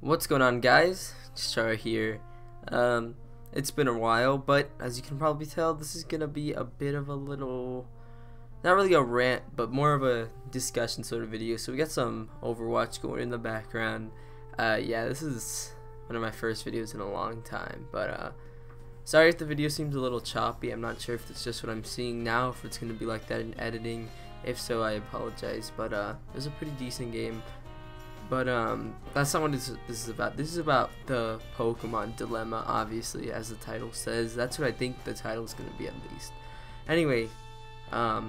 What's going on, guys? Char here. It's been a while, but as you can probably tell, this is gonna be a bit of a little, not really a rant, but more of a discussion sort of video. So we got some Overwatch going in the background. Yeah, this is one of my first videos in a long time, but sorry if the video seems a little choppy. I'm not sure if it's just what I'm seeing now, if it's gonna be like that in editing. If so, I apologize, but it was a pretty decent game. But that's not what this is about. This is about the Pokémon Dilemma, obviously, as the title says. That's what I think the title is going to be, at least. Anyway, I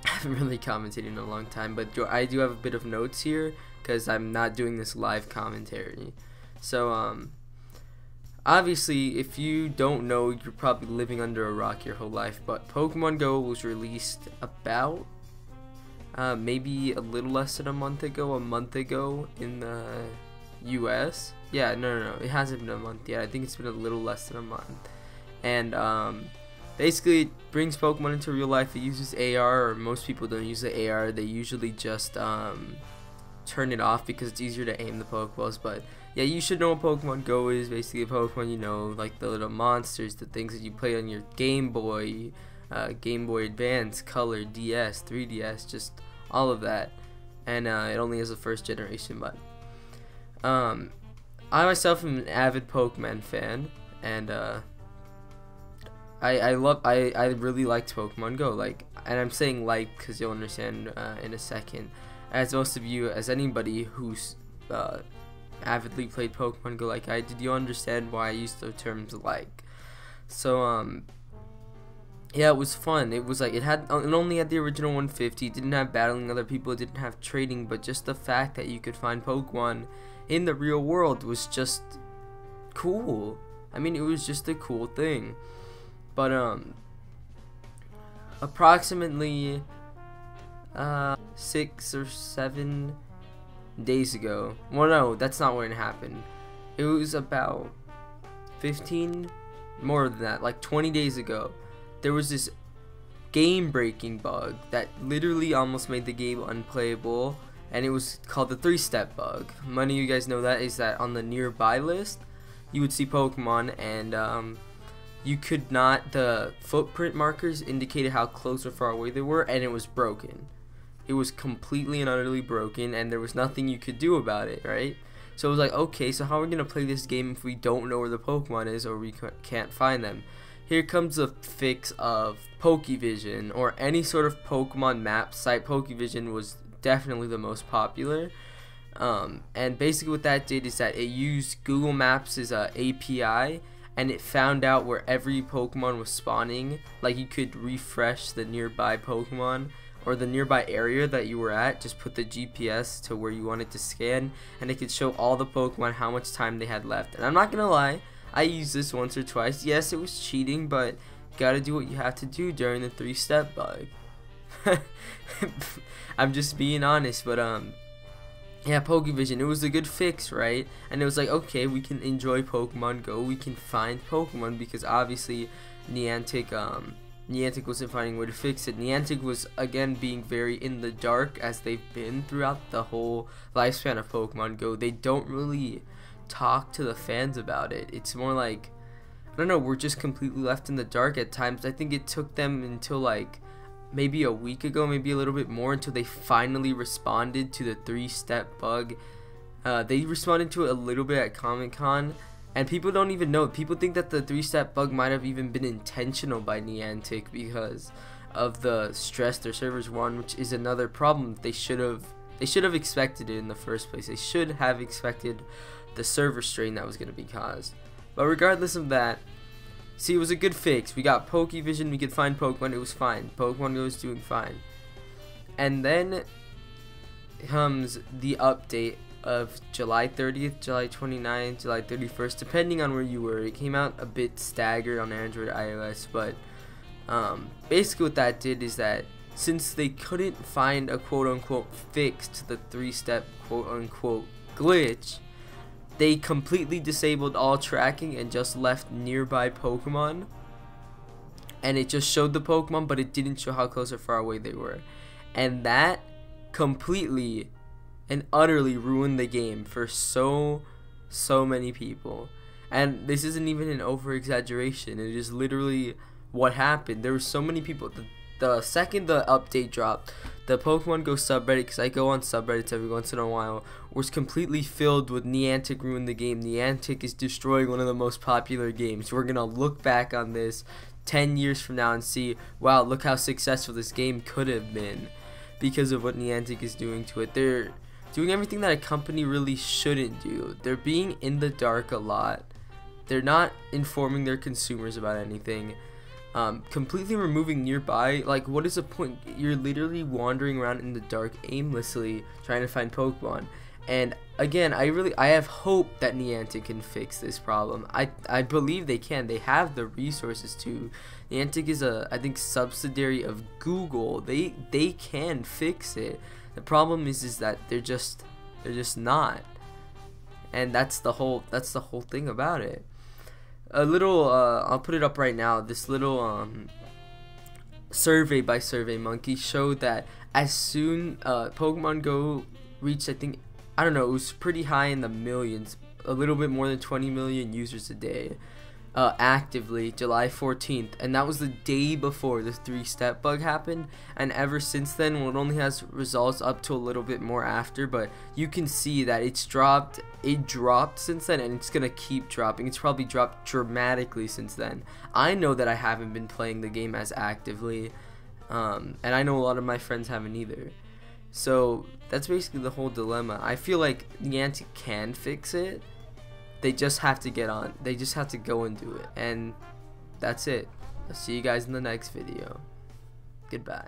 haven't really commented in a long time, but I do have a bit of notes here because I'm not doing this live commentary. So obviously, if you don't know, you're probably living under a rock your whole life, but Pokemon Go was released about maybe a little less than a month ago in the US. Yeah, no, it hasn't been a month yet. I think it's been a little less than a month. And basically it brings Pokemon into real life. It uses AR, or most people don't use the AR. They usually just turn it off because it's easier to aim the Pokeballs. But yeah, you should know what Pokemon Go is. Basically a Pokemon, you know, like the little monsters, the things that you play on your Game Boy, Game Boy Advance, Color, DS, 3DS, just all of that. And it only has the first generation. But I myself am an avid Pokemon fan, and I really liked Pokemon Go. Like, and I'm saying like because you'll understand in a second. As most of you, as anybody who's avidly played Pokemon Go like I did, you understand why I use the terms like. So yeah, it was fun. It was like it only had the original 150. It didn't have battling other people. It didn't have trading, but just the fact that you could find Pokemon in the real world was just cool. I mean, it was just a cool thing. But approximately 6 or 7 days ago. Well, no, that's not when it happened. It was about 15, more than that, like 20 days ago. There was this game-breaking bug that literally almost made the game unplayable, and it was called the 3-step bug. Many of you guys know that is that on the nearby list, you would see Pokemon, and you could not, the footprint markers indicated how close or far away they were, and it was broken. It was completely and utterly broken, and there was nothing you could do about it, right? So it was like, okay, so how are we going to play this game if we don't know where the Pokemon is or we can't find them? Here comes the fix of Pokevision, or any sort of Pokemon map site. Pokevision was definitely the most popular. And basically what that did is that it used Google Maps' API, and it found out where every Pokemon was spawning. Like, you could refresh the nearby Pokemon or the nearby area that you were at, just put the GPS to where you wanted to scan, and it could show all the Pokemon how much time they had left. And I'm not gonna lie, I used this once or twice. Yes, it was cheating, but you gotta do what you have to do during the 3-step bug. I'm just being honest, but yeah, Pokevision, it was a good fix, right? And it was like, okay, we can enjoy Pokemon Go, we can find Pokemon, because obviously Niantic wasn't finding a way to fix it. Niantic was, again, being very in the dark, as they've been throughout the whole lifespan of Pokemon Go. They don't really talk to the fans about it. It's more like, I don't know, we're just completely left in the dark at times. I think it took them until like maybe a week ago, maybe a little bit more, until they finally responded to the 3-step bug. They responded to it a little bit at Comic-Con, and people don't even know. People think that the 3-step bug might have even been intentional by Niantic because of the stress their servers were on, which is another problem. They should have expected it in the first place. They should have expected the server strain that was going to be caused. But regardless of that, see, it was a good fix. We got Pokevision, we could find Pokemon, it was fine. Pokemon Go was doing fine. And then comes the update of July 30th, July 29th, July 31st, depending on where you were. It came out a bit staggered on Android, iOS, but basically what that did is that since they couldn't find a quote-unquote fix to the 3-step quote-unquote glitch, they completely disabled all tracking and just left nearby Pokemon, and it just showed the Pokemon, but it didn't show how close or far away they were. And that completely and utterly ruin the game for so many people. And this isn't even an over exaggeration. It is literally what happened. There were so many people. The second the update dropped, the Pokemon Go subreddit, because I go on subreddits every once in a while, was completely filled with Niantic ruined the game. Niantic is destroying one of the most popular games. We're gonna look back on this 10 years from now and see, wow, look how successful this game could have been because of what Niantic is doing to it. They're doing everything that a company really shouldn't do. They're being in the dark a lot. They're not informing their consumers about anything. Completely removing nearby, like, what is the point? You're literally wandering around in the dark aimlessly trying to find Pokemon. And again, I have hope that Niantic can fix this problem. I believe they can. They have the resources to. Niantic is I think subsidiary of Google. They can fix it. The problem is that they're just not. And that's the whole thing about it. A little I'll put it up right now. This little survey by SurveyMonkey showed that as soon Pokemon Go reached, I think, I don't know, it was pretty high in the millions, a little bit more than 20 million users a day actively, July 14th, and that was the day before the 3-step bug happened. And ever since then, well, it only has results up to a little bit more after, but you can see that it dropped since then, and it's gonna keep dropping. It's probably dropped dramatically since then. I know that I haven't been playing the game as actively, and I know a lot of my friends haven't either. So that's basically the whole dilemma. I feel like Niantic can fix it. They just have to get on. They just have to go and do it. And that's it. I'll see you guys in the next video. Goodbye.